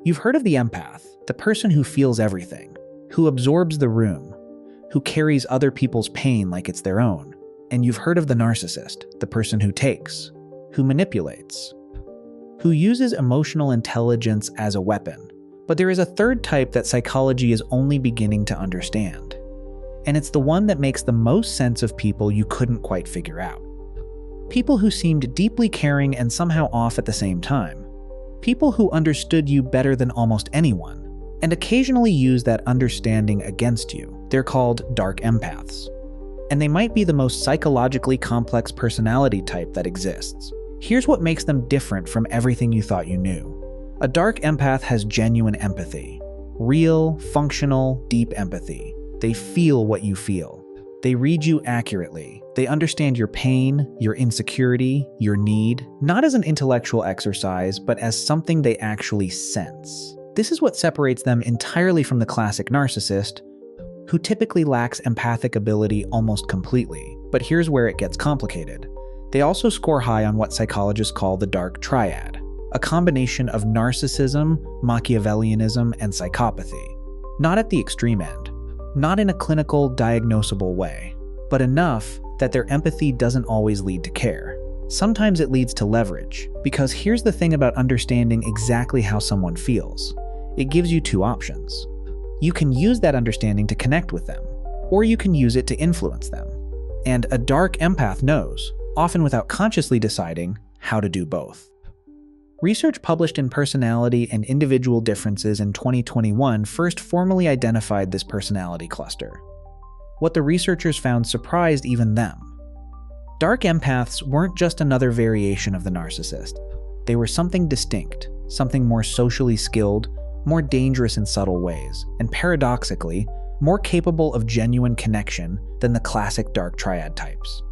You've heard of the empath, the person who feels everything, who absorbs the room, who carries other people's pain like it's their own. And you've heard of the narcissist, the person who takes, who manipulates, who uses emotional intelligence as a weapon. But there is a third type that psychology is only beginning to understand. And it's the one that makes the most sense of people you couldn't quite figure out. People who seemed deeply caring and somehow off at the same time. People who understood you better than almost anyone, and occasionally use that understanding against you. They're called dark empaths. And they might be the most psychologically complex personality type that exists. Here's what makes them different from everything you thought you knew. A dark empath has genuine empathy. Real, functional, deep empathy. They feel what you feel. They read you accurately. They understand your pain, your insecurity, your need, not as an intellectual exercise, but as something they actually sense. This is what separates them entirely from the classic narcissist, who typically lacks empathic ability almost completely. But here's where it gets complicated. They also score high on what psychologists call the Dark Triad, a combination of narcissism, Machiavellianism, and psychopathy. Not at the extreme end, not in a clinical, diagnosable way, but enough that their empathy doesn't always lead to care. Sometimes it leads to leverage, because here's the thing about understanding exactly how someone feels. It gives you two options. You can use that understanding to connect with them, or you can use it to influence them. And a dark empath knows, often without consciously deciding, how to do both. Research published in Personality and Individual Differences in 2021 first formally identified this personality cluster. What the researchers found surprised even them. Dark empaths weren't just another variation of the narcissist. They were something distinct, something more socially skilled, more dangerous in subtle ways, and paradoxically, more capable of genuine connection than the classic dark triad types.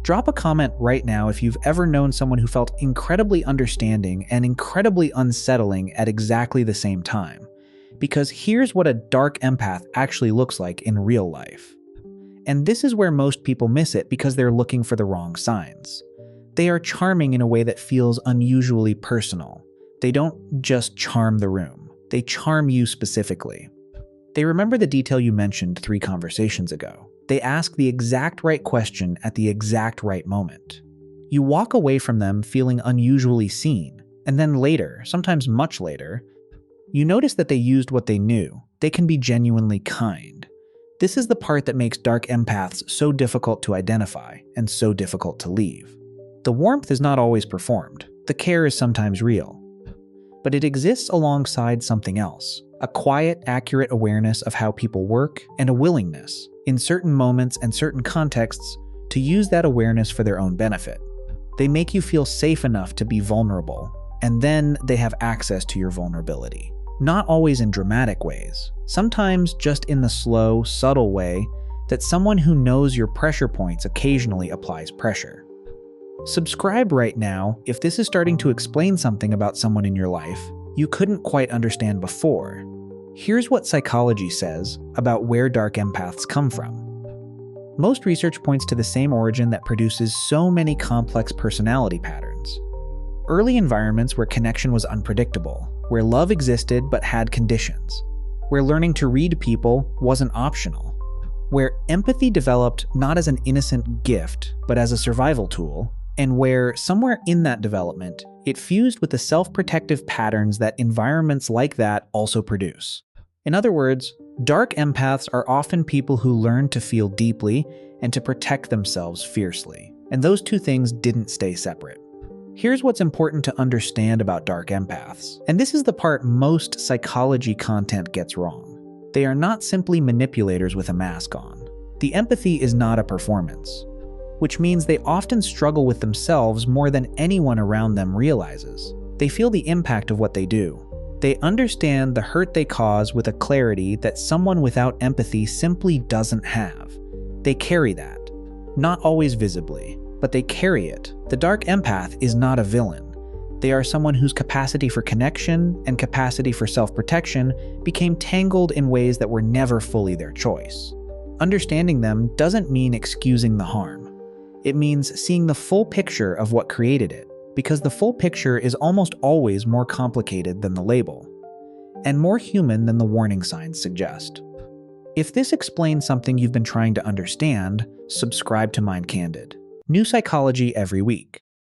Drop a comment right now if you've ever known someone who felt incredibly understanding and incredibly unsettling at exactly the same time. Because here's what a dark empath actually looks like in real life. And this is where most people miss it because they're looking for the wrong signs. They are charming in a way that feels unusually personal. They don't just charm the room. They charm you specifically. They remember the detail you mentioned 3 conversations ago. They ask the exact right question at the exact right moment. You walk away from them feeling unusually seen, and then later, sometimes much later, you notice that they used what they knew. They can be genuinely kind. This is the part that makes dark empaths so difficult to identify and so difficult to leave. The warmth is not always performed. The care is sometimes real. But it exists alongside something else. A quiet, accurate awareness of how people work and a willingness, in certain moments and certain contexts, to use that awareness for their own benefit. They make you feel safe enough to be vulnerable, and then they have access to your vulnerability. Not always in dramatic ways, sometimes just in the slow, subtle way that someone who knows your pressure points occasionally applies pressure. Subscribe right now if this is starting to explain something about someone in your life you couldn't quite understand before. Here's what psychology says about where dark empaths come from. Most research points to the same origin that produces so many complex personality patterns. Early environments where connection was unpredictable, where love existed but had conditions, where learning to read people wasn't optional, where empathy developed not as an innocent gift but as a survival tool, and where, somewhere in that development, it fused with the self-protective patterns that environments like that also produce. In other words, dark empaths are often people who learn to feel deeply and to protect themselves fiercely. And those two things didn't stay separate. Here's what's important to understand about dark empaths. And this is the part most psychology content gets wrong. They are not simply manipulators with a mask on. The empathy is not a performance, which means they often struggle with themselves more than anyone around them realizes. They feel the impact of what they do. They understand the hurt they cause with a clarity that someone without empathy simply doesn't have. They carry that. Not always visibly, but they carry it. The dark empath is not a villain. They are someone whose capacity for connection and capacity for self-protection became tangled in ways that were never fully their choice. Understanding them doesn't mean excusing the harm. It means seeing the full picture of what created it, because the full picture is almost always more complicated than the label. and more human than the warning signs suggest. If this explains something you've been trying to understand, subscribe to Mind Candid. New psychology every week.